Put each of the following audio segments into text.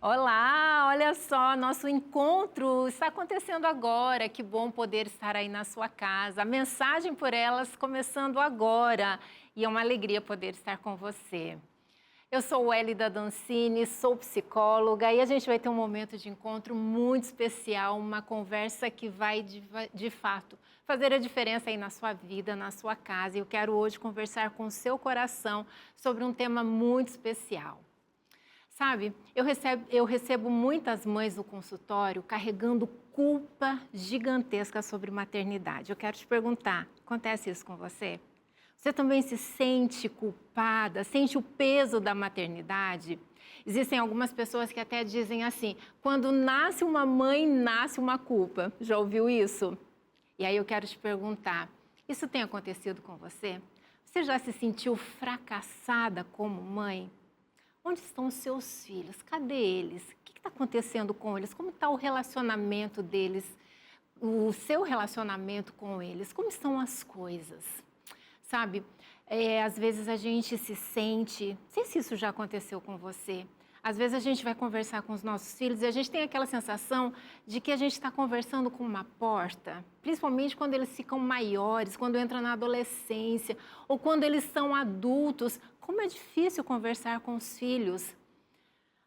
Olá, olha só, nosso encontro está acontecendo agora. Que bom poder estar aí na sua casa. A mensagem por elas começando agora e é uma alegria poder estar com você. Eu sou Wélida Dancini, sou psicóloga e a gente vai ter um momento de encontro muito especial, uma conversa que vai de fato fazer a diferença aí na sua vida, na sua casa. E eu quero hoje conversar com o seu coração sobre um tema muito especial. Sabe, eu recebo muitas mães no consultório carregando culpa gigantesca sobre maternidade. Eu quero te perguntar, acontece isso com você? Você também se sente culpada, sente o peso da maternidade? Existem algumas pessoas que até dizem assim, quando nasce uma mãe, nasce uma culpa. Já ouviu isso? E aí eu quero te perguntar, isso tem acontecido com você? Você já se sentiu fracassada como mãe? Onde estão os seus filhos? Cadê eles? O que está acontecendo com eles? Como está o relacionamento deles? O seu relacionamento com eles? Como estão as coisas? Sabe, às vezes a gente se sente... Não sei se isso já aconteceu com você. Às vezes a gente vai conversar com os nossos filhos e a gente tem aquela sensação de que a gente está conversando com uma porta, principalmente quando eles ficam maiores, quando entram na adolescência ou quando eles são adultos. Como é difícil conversar com os filhos.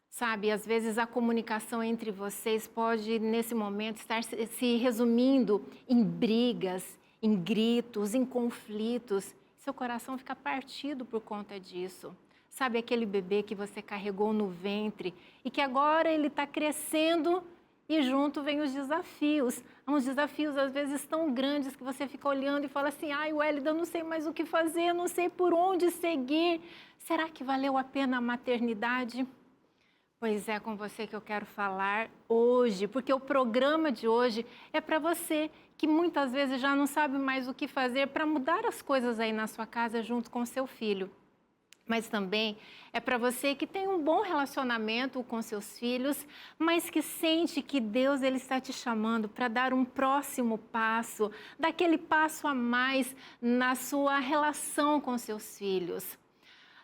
Sabe, às vezes a comunicação entre vocês pode, nesse momento, estar se resumindo em brigas, em gritos, em conflitos. Seu coração fica partido por conta disso. Sabe aquele bebê que você carregou no ventre e que agora ele está crescendo e junto vem os desafios. Há uns desafios às vezes tão grandes que você fica olhando e fala assim, ai, Wélida, eu não sei mais o que fazer, eu não sei por onde seguir. Será que valeu a pena a maternidade? Pois é com você que eu quero falar hoje, porque o programa de hoje é para você que muitas vezes já não sabe mais o que fazer para mudar as coisas aí na sua casa junto com o seu filho. Mas também é para você que tem um bom relacionamento com seus filhos, mas que sente que Deus ele está te chamando para dar um próximo passo, daquele passo a mais na sua relação com seus filhos.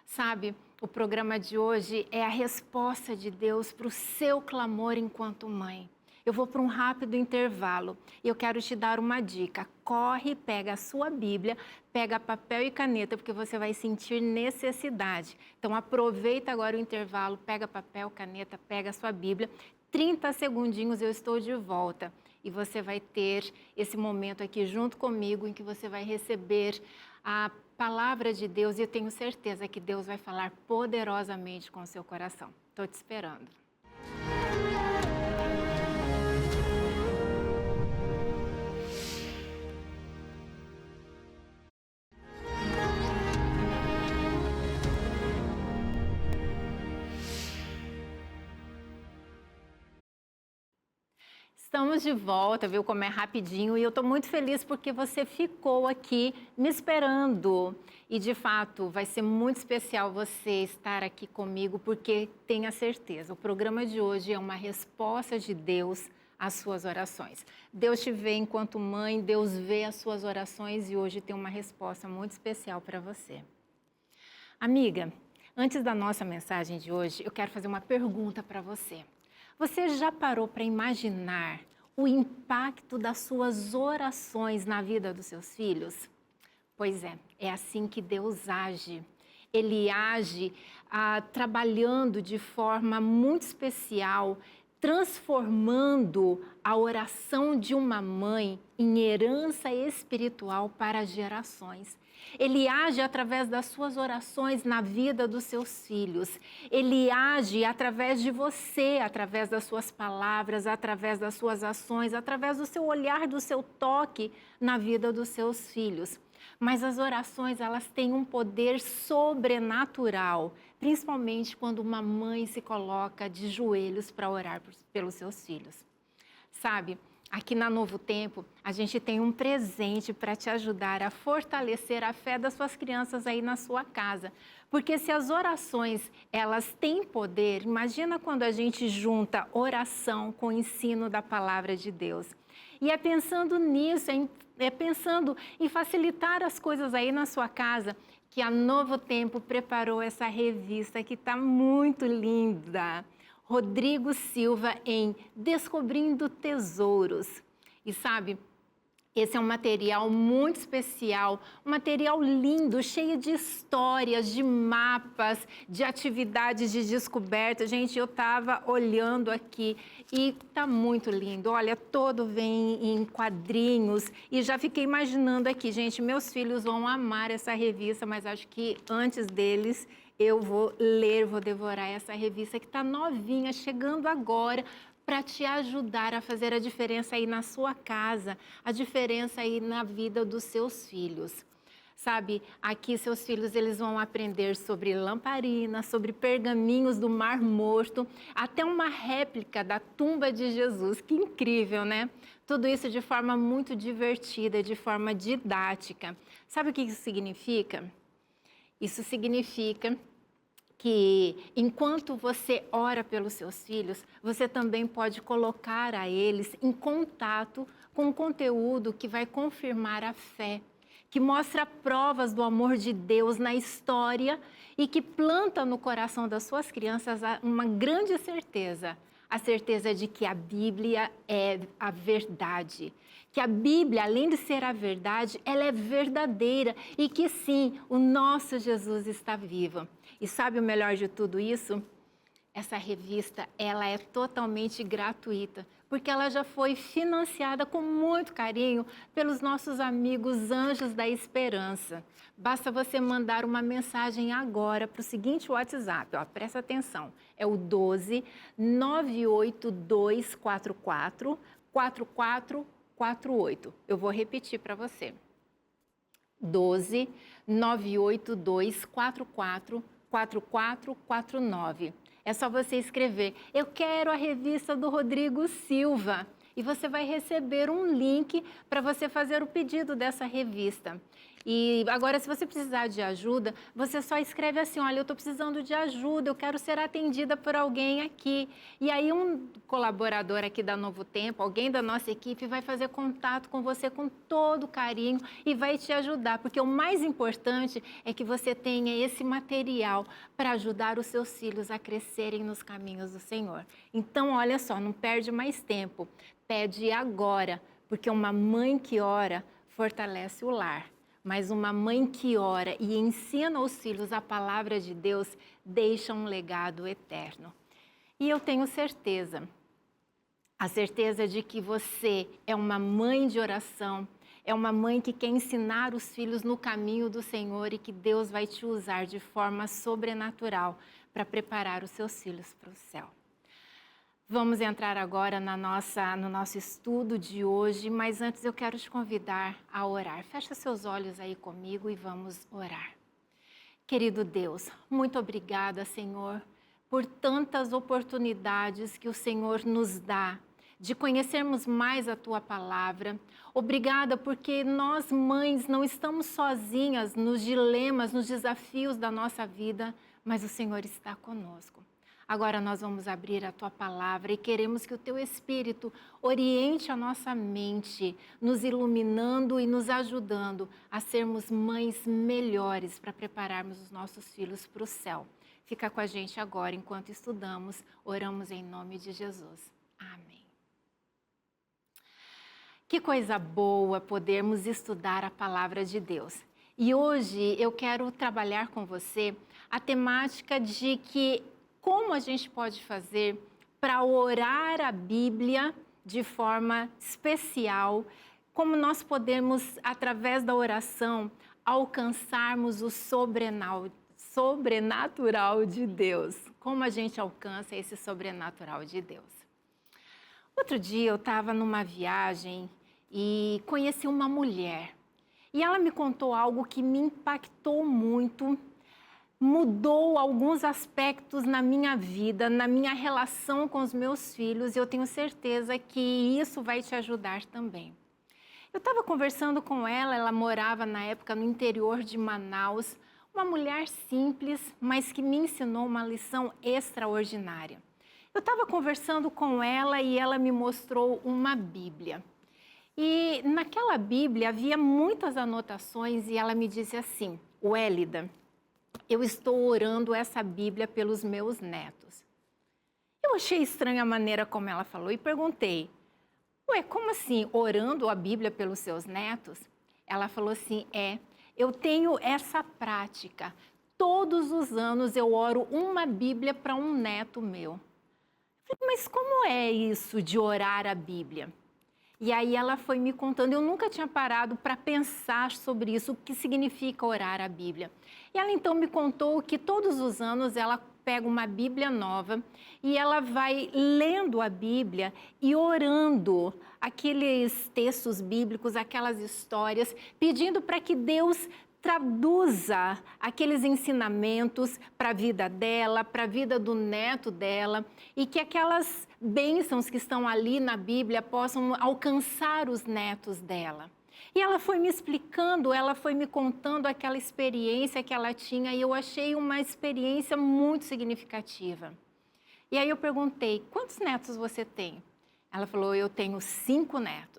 Sabe, o programa de hoje é a resposta de Deus para o seu clamor enquanto mãe. Eu vou para um rápido intervalo e eu quero te dar uma dica. Corre, pega a sua Bíblia, pega papel e caneta, porque você vai sentir necessidade. Então aproveita agora o intervalo, pega papel, caneta, pega a sua Bíblia. 30 segundinhos eu estou de volta e você vai ter esse momento aqui junto comigo em que você vai receber a palavra de Deus e eu tenho certeza que Deus vai falar poderosamente com o seu coração. Estou te esperando. Estamos de volta, viu como é rapidinho, e eu estou muito feliz porque você ficou aqui me esperando. E de fato, vai ser muito especial você estar aqui comigo, porque tenha certeza, o programa de hoje é uma resposta de Deus às suas orações. Deus te vê enquanto mãe, Deus vê as suas orações e hoje tem uma resposta muito especial para você. Amiga, antes da nossa mensagem de hoje, eu quero fazer uma pergunta para você. Você já parou para imaginar o impacto das suas orações na vida dos seus filhos? Pois é assim que Deus age. Ele age trabalhando de forma muito especial, transformando a oração de uma mãe em herança espiritual para gerações. Ele age através das suas orações na vida dos seus filhos. Ele age através de você, através das suas palavras, através das suas ações, através do seu olhar, do seu toque na vida dos seus filhos. Mas as orações, elas têm um poder sobrenatural, principalmente quando uma mãe se coloca de joelhos para orar pelos seus filhos. Sabe, aqui na Novo Tempo, a gente tem um presente para te ajudar a fortalecer a fé das suas crianças aí na sua casa. Porque se as orações, elas têm poder, imagina quando a gente junta oração com o ensino da palavra de Deus. E é pensando nisso, é pensando em facilitar as coisas aí na sua casa, que a Novo Tempo preparou essa revista que está muito linda. Rodrigo Silva em Descobrindo Tesouros. E sabe, esse é um material muito especial, um material lindo, cheio de histórias, de mapas, de atividades de descoberta. Gente, eu estava olhando aqui e tá muito lindo. Olha, todo vem em quadrinhos e já fiquei imaginando aqui. Gente, meus filhos vão amar essa revista, mas acho que antes deles eu vou ler, vou devorar essa revista que está novinha, chegando agora, para te ajudar a fazer a diferença aí na sua casa, a diferença aí na vida dos seus filhos. Sabe, aqui seus filhos eles vão aprender sobre lamparina, sobre pergaminhos do Mar Morto, até uma réplica da tumba de Jesus. Que incrível, né? Tudo isso de forma muito divertida, de forma didática. Sabe o que isso significa? Isso significa que enquanto você ora pelos seus filhos, você também pode colocar a eles em contato com um conteúdo que vai confirmar a fé, que mostra provas do amor de Deus na história e que planta no coração das suas crianças uma grande certeza, a certeza de que a Bíblia é a verdade. Que a Bíblia, além de ser a verdade, ela é verdadeira e que sim, o nosso Jesus está vivo. E sabe o melhor de tudo isso? Essa revista, ela é totalmente gratuita, porque ela já foi financiada com muito carinho pelos nossos amigos Anjos da Esperança. Basta você mandar uma mensagem agora para o seguinte WhatsApp, ó, presta atenção, é o 12 98244 4448. Eu vou repetir para você. 12 98244 4449. É só você escrever, eu quero a revista do Rodrigo Silva. E você vai receber um link para você fazer o pedido dessa revista. E agora, se você precisar de ajuda, você só escreve assim, olha, eu estou precisando de ajuda, eu quero ser atendida por alguém aqui. E aí um colaborador aqui da Novo Tempo, alguém da nossa equipe, vai fazer contato com você com todo carinho e vai te ajudar. Porque o mais importante é que você tenha esse material para ajudar os seus filhos a crescerem nos caminhos do Senhor. Então, olha só, não perde mais tempo. Pede agora, porque uma mãe que ora fortalece o lar. Mas uma mãe que ora e ensina aos filhos a palavra de Deus deixa um legado eterno. E eu tenho certeza, a certeza de que você é uma mãe de oração, é uma mãe que quer ensinar os filhos no caminho do Senhor e que Deus vai te usar de forma sobrenatural para preparar os seus filhos para o céu. Vamos entrar agora no nosso estudo de hoje, mas antes eu quero te convidar a orar. Fecha seus olhos aí comigo e vamos orar. Querido Deus, muito obrigada, Senhor, por tantas oportunidades que o Senhor nos dá de conhecermos mais a Tua Palavra. Obrigada porque nós, mães, não estamos sozinhas nos dilemas, nos desafios da nossa vida, mas o Senhor está conosco. Agora nós vamos abrir a Tua Palavra e queremos que o Teu Espírito oriente a nossa mente, nos iluminando e nos ajudando a sermos mães melhores para prepararmos os nossos filhos para o céu. Fica com a gente agora enquanto estudamos, oramos em nome de Jesus. Amém. Que coisa boa podermos estudar a Palavra de Deus. E hoje eu quero trabalhar com você a temática de que como a gente pode fazer para orar a Bíblia de forma especial, como nós podemos, através da oração, alcançarmos o sobrenatural de Deus. Como a gente alcança esse sobrenatural de Deus? Outro dia eu estava numa viagem e conheci uma mulher. E ela me contou algo que me impactou muito, mudou alguns aspectos na minha vida, na minha relação com os meus filhos, e eu tenho certeza que isso vai te ajudar também. Eu estava conversando com ela morava na época no interior de Manaus, uma mulher simples, mas que me ensinou uma lição extraordinária. Eu estava conversando com ela e ela me mostrou uma Bíblia. E naquela Bíblia havia muitas anotações e ela me disse assim, Wélida, eu estou orando essa Bíblia pelos meus netos. Eu achei estranha a maneira como ela falou e perguntei, ué, como assim, orando a Bíblia pelos seus netos? Ela falou assim, eu tenho essa prática. Todos os anos eu oro uma Bíblia para um neto meu. Eu falei, mas como é isso de orar a Bíblia? E aí ela foi me contando, eu nunca tinha parado para pensar sobre isso, o que significa orar a Bíblia. E ela então me contou que todos os anos ela pega uma Bíblia nova e ela vai lendo a Bíblia e orando aqueles textos bíblicos, aquelas histórias, pedindo para que Deus traduza aqueles ensinamentos para a vida dela, para a vida do neto dela, e que aquelas bênçãos que estão ali na Bíblia possam alcançar os netos dela. E ela foi me explicando, ela foi me contando aquela experiência que ela tinha, e eu achei uma experiência muito significativa. E aí eu perguntei, quantos netos você tem? Ela falou, eu tenho 5 netos.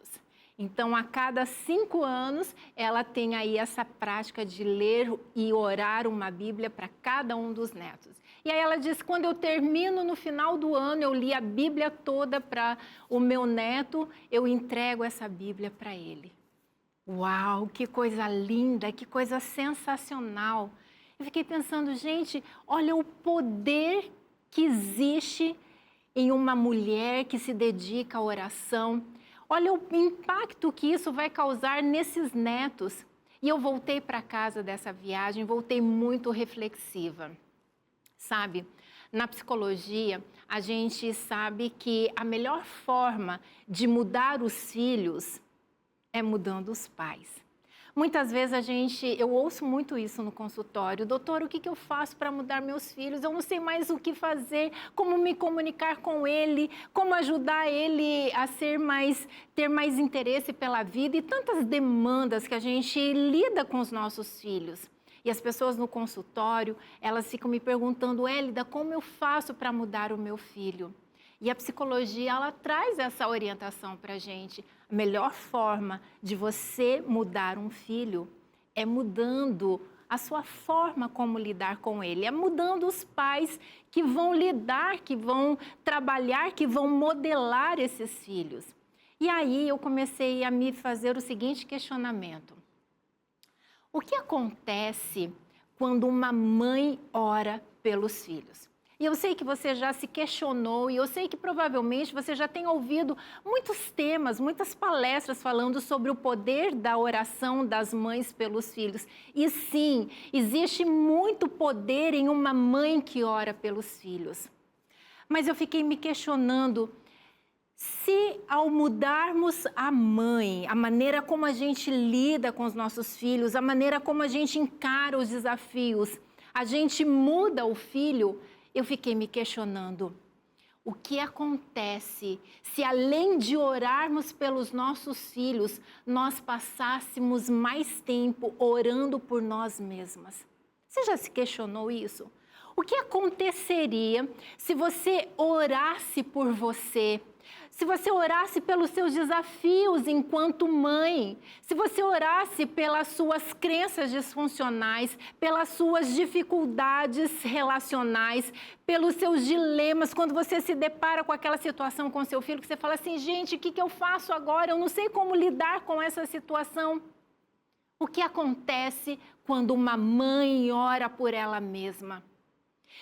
Então, a cada 5 anos, ela tem aí essa prática de ler e orar uma Bíblia para cada um dos netos. E aí ela disse, quando eu termino no final do ano, eu li a Bíblia toda para o meu neto, eu entrego essa Bíblia para ele. Uau, que coisa linda, que coisa sensacional. Eu fiquei pensando, gente, olha o poder que existe em uma mulher que se dedica à oração. Olha o impacto que isso vai causar nesses netos. E eu voltei para casa dessa viagem, voltei muito reflexiva. Sabe, na psicologia, a gente sabe que a melhor forma de mudar os filhos é mudando os pais. Muitas vezes eu ouço muito isso no consultório. Doutor, o que eu faço para mudar meus filhos? Eu não sei mais o que fazer, como me comunicar com ele, como ajudar ele a ter mais interesse pela vida e tantas demandas que a gente lida com os nossos filhos. E as pessoas no consultório, elas ficam me perguntando, Hélida, como eu faço para mudar o meu filho? E a psicologia, ela traz essa orientação para a gente. A melhor forma de você mudar um filho é mudando a sua forma como lidar com ele. É mudando os pais que vão lidar, que vão trabalhar, que vão modelar esses filhos. E aí eu comecei a me fazer o seguinte questionamento. O que acontece quando uma mãe ora pelos filhos? E eu sei que você já se questionou e eu sei que provavelmente você já tem ouvido muitos temas, muitas palestras falando sobre o poder da oração das mães pelos filhos. E sim, existe muito poder em uma mãe que ora pelos filhos. Mas eu fiquei me questionando, se ao mudarmos a mãe, a maneira como a gente lida com os nossos filhos, a maneira como a gente encara os desafios, a gente muda o filho, eu fiquei me questionando, o que acontece se além de orarmos pelos nossos filhos, nós passássemos mais tempo orando por nós mesmas? Você já se questionou isso? O que aconteceria se você orasse por você? Se você orasse pelos seus desafios enquanto mãe, se você orasse pelas suas crenças disfuncionais, pelas suas dificuldades relacionais, pelos seus dilemas, quando você se depara com aquela situação com seu filho, que você fala assim, gente, o que eu faço agora? Eu não sei como lidar com essa situação. O que acontece quando uma mãe ora por ela mesma?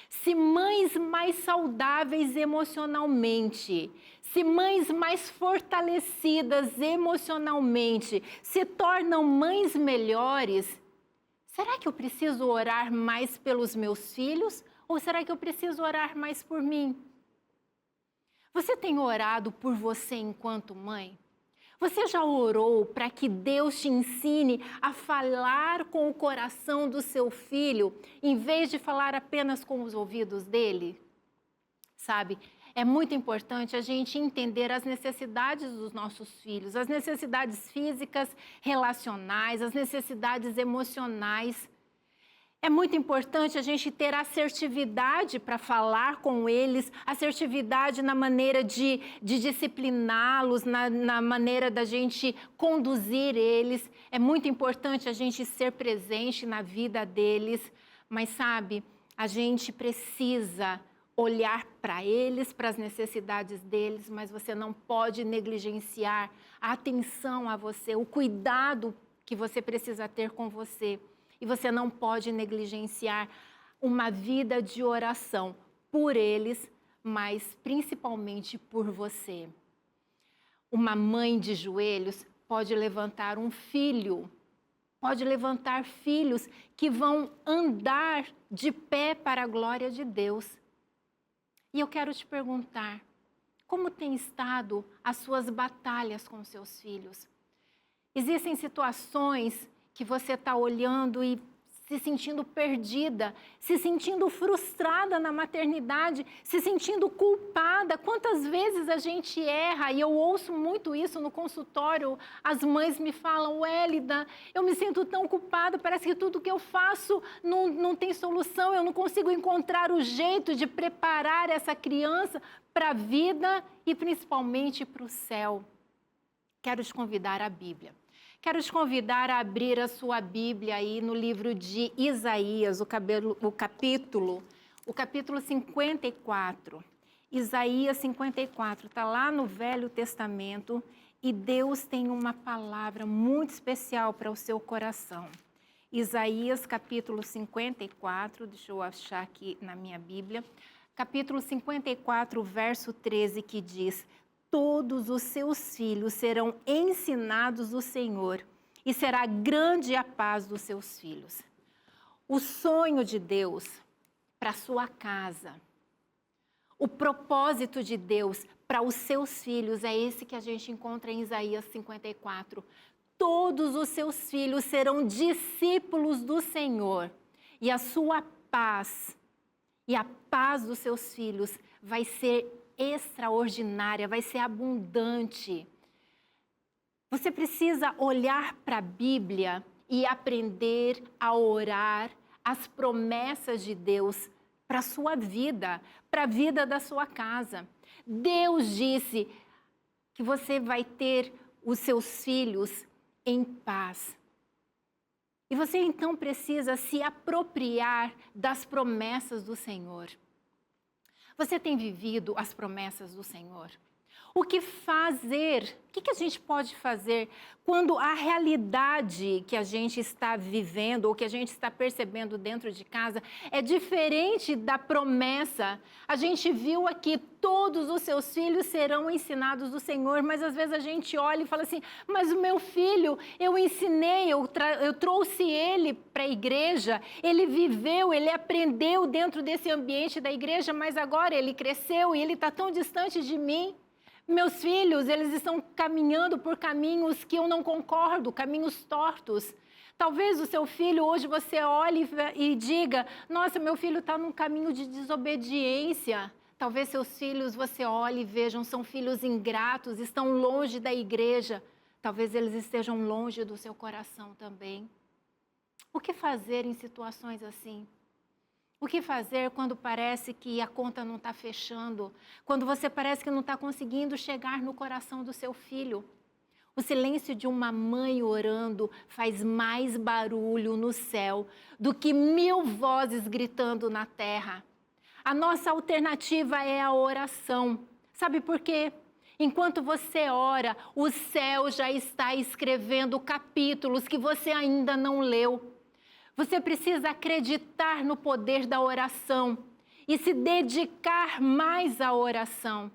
Se mães mais saudáveis emocionalmente, se mães mais fortalecidas emocionalmente se tornam mães melhores, será que eu preciso orar mais pelos meus filhos ou será que eu preciso orar mais por mim? Você tem orado por você enquanto mãe? Você já orou para que Deus te ensine a falar com o coração do seu filho, em vez de falar apenas com os ouvidos dele? Sabe, é muito importante a gente entender as necessidades dos nossos filhos, as necessidades físicas, relacionais, as necessidades emocionais. É muito importante a gente ter assertividade para falar com eles, assertividade na maneira de discipliná-los, na maneira da gente conduzir eles. É muito importante a gente ser presente na vida deles, mas sabe, a gente precisa olhar para eles, para as necessidades deles, mas você não pode negligenciar a atenção a você, o cuidado que você precisa ter com você. E você não pode negligenciar uma vida de oração por eles, mas principalmente por você. Uma mãe de joelhos pode levantar um filho, pode levantar filhos que vão andar de pé para a glória de Deus. E eu quero te perguntar, como tem estado as suas batalhas com seus filhos? Existem situações que você está olhando e se sentindo perdida, se sentindo frustrada na maternidade, se sentindo culpada. Quantas vezes a gente erra, e eu ouço muito isso no consultório, as mães me falam, Wélida, eu me sinto tão culpada, parece que tudo que eu faço não tem solução, eu não consigo encontrar o jeito de preparar essa criança para a vida e principalmente para o céu. Quero te convidar à Bíblia. Quero te convidar a abrir a sua Bíblia aí no livro de Isaías, o capítulo 54. Isaías 54, está lá no Velho Testamento e Deus tem uma palavra muito especial para o seu coração. Isaías capítulo 54, deixa eu achar aqui na minha Bíblia, capítulo 54, verso 13, que diz: todos os seus filhos serão ensinados do Senhor, e será grande a paz dos seus filhos. O sonho de Deus para a sua casa, o propósito de Deus para os seus filhos é esse que a gente encontra em Isaías 54. Todos os seus filhos serão discípulos do Senhor, e a sua paz, e a paz dos seus filhos vai ser extraordinária, vai ser abundante. Você precisa olhar para a Bíblia e aprender a orar as promessas de Deus para a sua vida, para a vida da sua casa. Deus disse que você vai ter os seus filhos em paz. E você então precisa se apropriar das promessas do Senhor. Você tem vivido as promessas do Senhor? O que fazer? O que a gente pode fazer quando a realidade que a gente está vivendo ou que a gente está percebendo dentro de casa é diferente da promessa? A gente viu aqui, todos os seus filhos serão ensinados do Senhor, mas às vezes a gente olha e fala assim, mas o meu filho, eu ensinei, eu trouxe ele para a igreja, ele viveu, ele aprendeu dentro desse ambiente da igreja, mas agora ele cresceu e ele está tão distante de mim. Meus filhos, eles estão caminhando por caminhos que eu não concordo, caminhos tortos. Talvez o seu filho, hoje você olhe e diga, nossa, meu filho está num caminho de desobediência. Talvez seus filhos, você olhe e vejam, são filhos ingratos, estão longe da igreja. Talvez eles estejam longe do seu coração também. O que fazer em situações assim? O que fazer quando parece que a conta não está fechando? Quando você parece que não está conseguindo chegar no coração do seu filho? O silêncio de uma mãe orando faz mais barulho no céu do que 1000 vozes gritando na terra. A nossa alternativa é a oração. Sabe por quê? Enquanto você ora, o céu já está escrevendo capítulos que você ainda não leu. Você precisa acreditar no poder da oração e se dedicar mais à oração.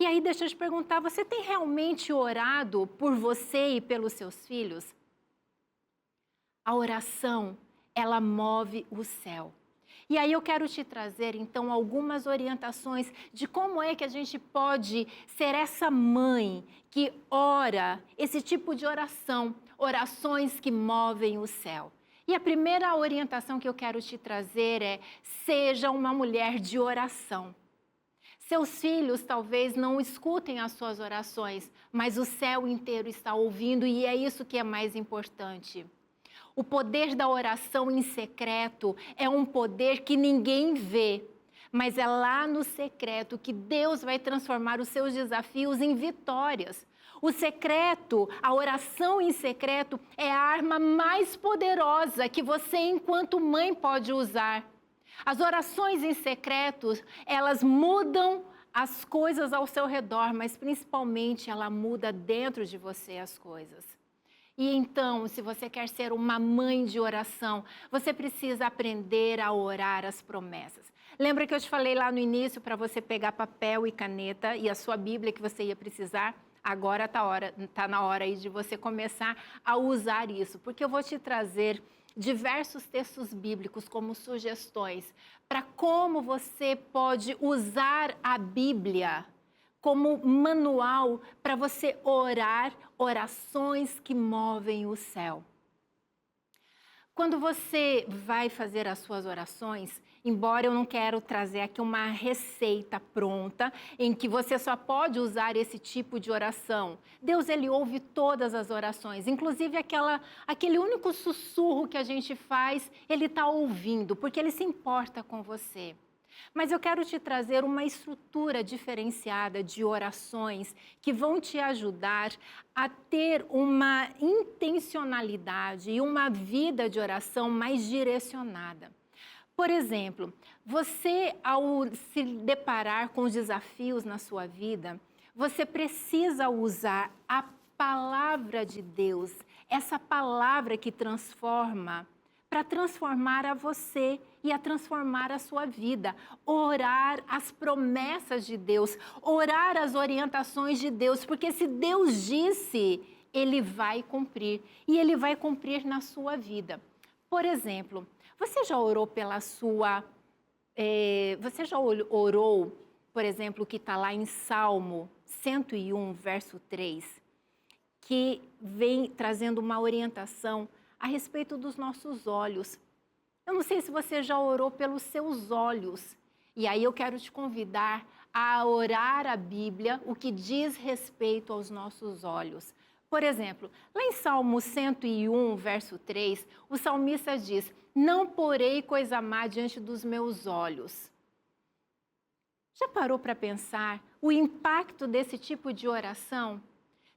E aí, deixa eu te perguntar, você tem realmente orado por você e pelos seus filhos? A oração, ela move o céu. E aí eu quero te trazer, então, algumas orientações de como é que a gente pode ser essa mãe que ora, esse tipo de oração, orações que movem o céu. E a primeira orientação que eu quero te trazer é, seja uma mulher de oração. Seus filhos talvez não escutem as suas orações, mas o céu inteiro está ouvindo e é isso que é mais importante. O poder da oração em secreto é um poder que ninguém vê, mas é lá no secreto que Deus vai transformar os seus desafios em vitórias. O secreto, a oração em secreto, é a arma mais poderosa que você, enquanto mãe, pode usar. As orações em secreto, elas mudam as coisas ao seu redor, mas principalmente ela muda dentro de você as coisas. E então, se você quer ser uma mãe de oração, você precisa aprender a orar as promessas. Lembra que eu te falei lá no início para você pegar papel e caneta e a sua Bíblia que você ia precisar? Agora tá na hora aí de você começar a usar isso, porque eu vou te trazer diversos textos bíblicos como sugestões para como você pode usar a Bíblia como manual para você orar orações que movem o céu. Quando você vai fazer as suas orações, embora eu não quero trazer aqui uma receita pronta, em que você só pode usar esse tipo de oração, Deus, Ele ouve todas as orações, inclusive aquele único sussurro que a gente faz, Ele está ouvindo, porque Ele se importa com você. Mas eu quero te trazer uma estrutura diferenciada de orações que vão te ajudar a ter uma intencionalidade e uma vida de oração mais direcionada. Por exemplo, você ao se deparar com os desafios na sua vida, você precisa usar a palavra de Deus, essa palavra que transforma, para transformar a você e a transformar a sua vida. Orar as promessas de Deus, orar as orientações de Deus, porque se Deus disse, Ele vai cumprir, e Ele vai cumprir na sua vida. Por exemplo, você já orou você já orou, por exemplo, o que está lá em Salmo 101, verso 3, que vem trazendo uma orientação a respeito dos nossos olhos. Eu não sei se você já orou pelos seus olhos. E aí eu quero te convidar a orar a Bíblia, o que diz respeito aos nossos olhos. Por exemplo, lá em Salmo 101, verso 3, o salmista diz: não porei coisa má diante dos meus olhos. Já parou para pensar o impacto desse tipo de oração?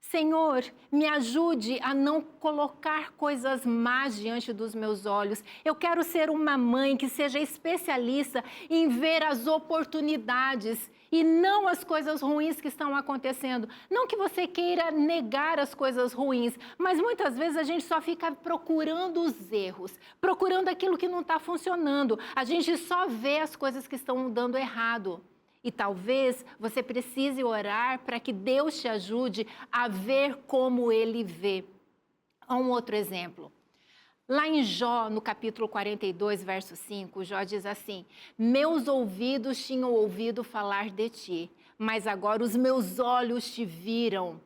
Senhor, me ajude a não colocar coisas más diante dos meus olhos. Eu quero ser uma mãe que seja especialista em ver as oportunidades e não as coisas ruins que estão acontecendo. Não que você queira negar as coisas ruins, mas muitas vezes a gente só fica procurando os erros, procurando aquilo que não está funcionando. A gente só vê as coisas que estão dando errado. E talvez você precise orar para que Deus te ajude a ver como Ele vê. Um outro exemplo. Lá em Jó, no capítulo 42, verso 5, Jó diz assim: meus ouvidos tinham ouvido falar de ti, mas agora os meus olhos te viram.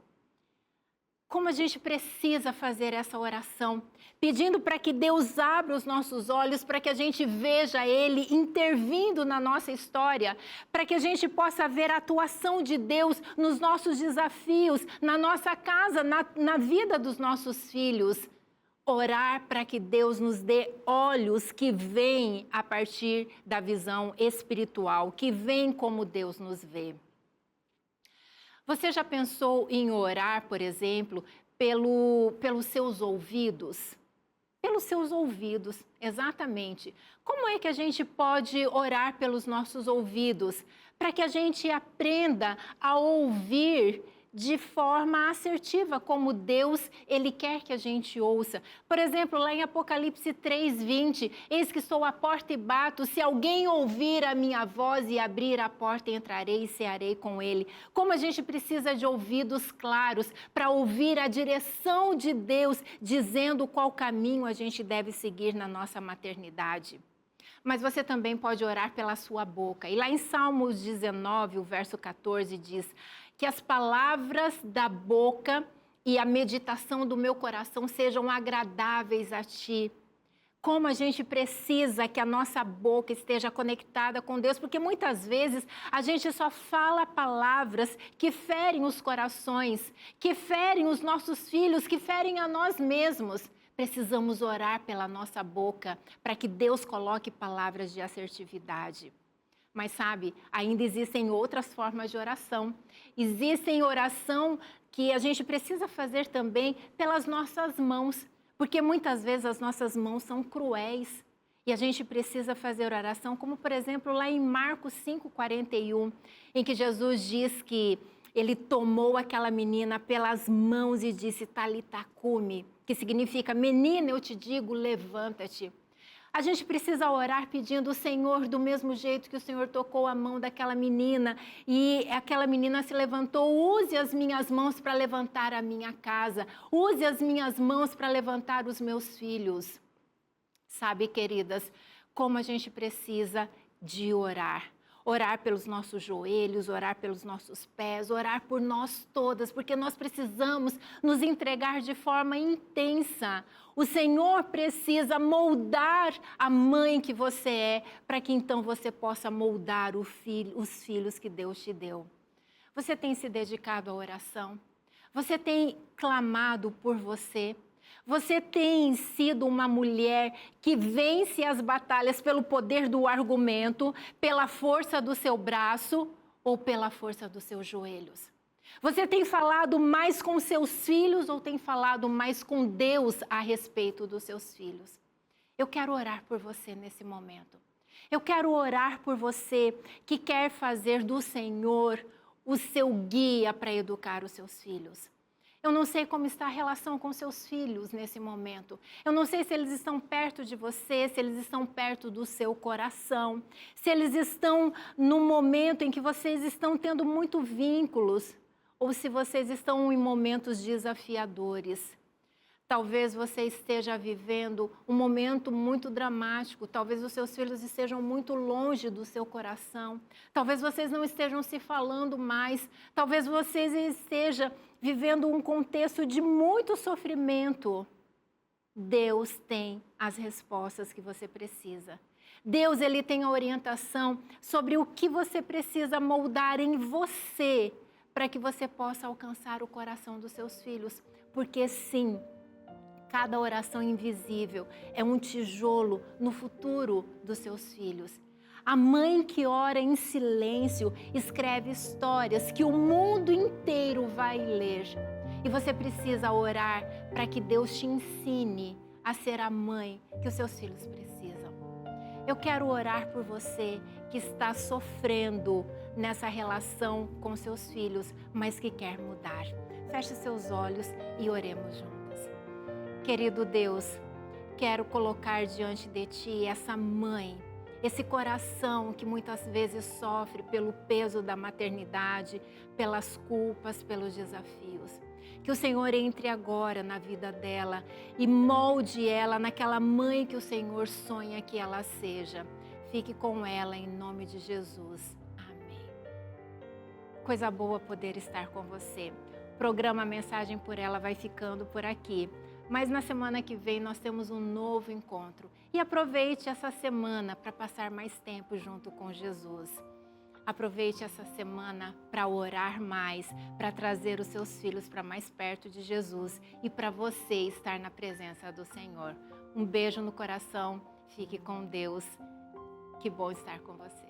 Como a gente precisa fazer essa oração, pedindo para que Deus abra os nossos olhos, para que a gente veja Ele intervindo na nossa história, para que a gente possa ver a atuação de Deus nos nossos desafios, na nossa casa, na vida dos nossos filhos. Orar para que Deus nos dê olhos que veem a partir da visão espiritual, que veem como Deus nos vê. Você já pensou em orar, por exemplo, pelos seus ouvidos? Pelos seus ouvidos, exatamente. Como é que a gente pode orar pelos nossos ouvidos? Para que a gente aprenda a ouvir de forma assertiva, como Deus, Ele quer que a gente ouça. Por exemplo, lá em Apocalipse 3:20, eis que estou à porta e bato, se alguém ouvir a minha voz e abrir a porta, entrarei e cearei com ele. Como a gente precisa de ouvidos claros para ouvir a direção de Deus, dizendo qual caminho a gente deve seguir na nossa maternidade. Mas você também pode orar pela sua boca. E lá em Salmos 19, o verso 14, diz que as palavras da boca e a meditação do meu coração sejam agradáveis a ti. Como a gente precisa que a nossa boca esteja conectada com Deus, porque muitas vezes a gente só fala palavras que ferem os corações, que ferem os nossos filhos, que ferem a nós mesmos. Precisamos orar pela nossa boca para que Deus coloque palavras de assertividade. Mas sabe, ainda existem outras formas de oração. Existem oração que a gente precisa fazer também pelas nossas mãos, porque muitas vezes as nossas mãos são cruéis E a gente precisa fazer oração, como por exemplo lá em Marcos 5:41, em que Jesus diz que ele tomou aquela menina pelas mãos e disse Talita cumi, que significa menina, eu te digo, levanta-te. A gente precisa orar pedindo o Senhor, do mesmo jeito que o Senhor tocou a mão daquela menina e aquela menina se levantou, use as minhas mãos para levantar a minha casa, use as minhas mãos para levantar os meus filhos. Sabe, queridas, como a gente precisa de orar. Orar pelos nossos joelhos, orar pelos nossos pés, orar por nós todas, porque nós precisamos nos entregar de forma intensa. O Senhor precisa moldar a mãe que você é, para que então você possa moldar os filhos que Deus te deu. Você tem se dedicado à oração? Você tem clamado por você? Você tem sido uma mulher que vence as batalhas pelo poder do argumento, pela força do seu braço ou pela força dos seus joelhos? Você tem falado mais com seus filhos ou tem falado mais com Deus a respeito dos seus filhos? Eu quero orar por você nesse momento. Eu quero orar por você que quer fazer do Senhor o seu guia para educar os seus filhos. Eu não sei como está a relação com seus filhos nesse momento. Eu não sei se eles estão perto de você, se eles estão perto do seu coração, se eles estão no momento em que vocês estão tendo muito vínculos, ou se vocês estão em momentos desafiadores. Talvez você esteja vivendo um momento muito dramático, talvez os seus filhos estejam muito longe do seu coração, talvez vocês não estejam se falando mais, talvez vocês estejam vivendo um contexto de muito sofrimento. Deus tem as respostas que você precisa. Deus, ele tem a orientação sobre o que você precisa moldar em você para que você possa alcançar o coração dos seus filhos, porque sim, cada oração invisível é um tijolo no futuro dos seus filhos. A mãe que ora em silêncio escreve histórias que o mundo inteiro vai ler. E você precisa orar para que Deus te ensine a ser a mãe que os seus filhos precisam. Eu quero orar por você que está sofrendo nessa relação com seus filhos, mas que quer mudar. Feche seus olhos e oremos juntos. Querido Deus, quero colocar diante de Ti essa mãe, esse coração que muitas vezes sofre pelo peso da maternidade, pelas culpas, pelos desafios. Que o Senhor entre agora na vida dela e molde ela naquela mãe que o Senhor sonha que ela seja. Fique com ela em nome de Jesus. Amém. Coisa boa poder estar com você. O programa Mensagem por Ela vai ficando por aqui. Mas na semana que vem nós temos um novo encontro. E aproveite essa semana para passar mais tempo junto com Jesus. Aproveite essa semana para orar mais, para trazer os seus filhos para mais perto de Jesus e para você estar na presença do Senhor. Um beijo no coração, fique com Deus. Que bom estar com você.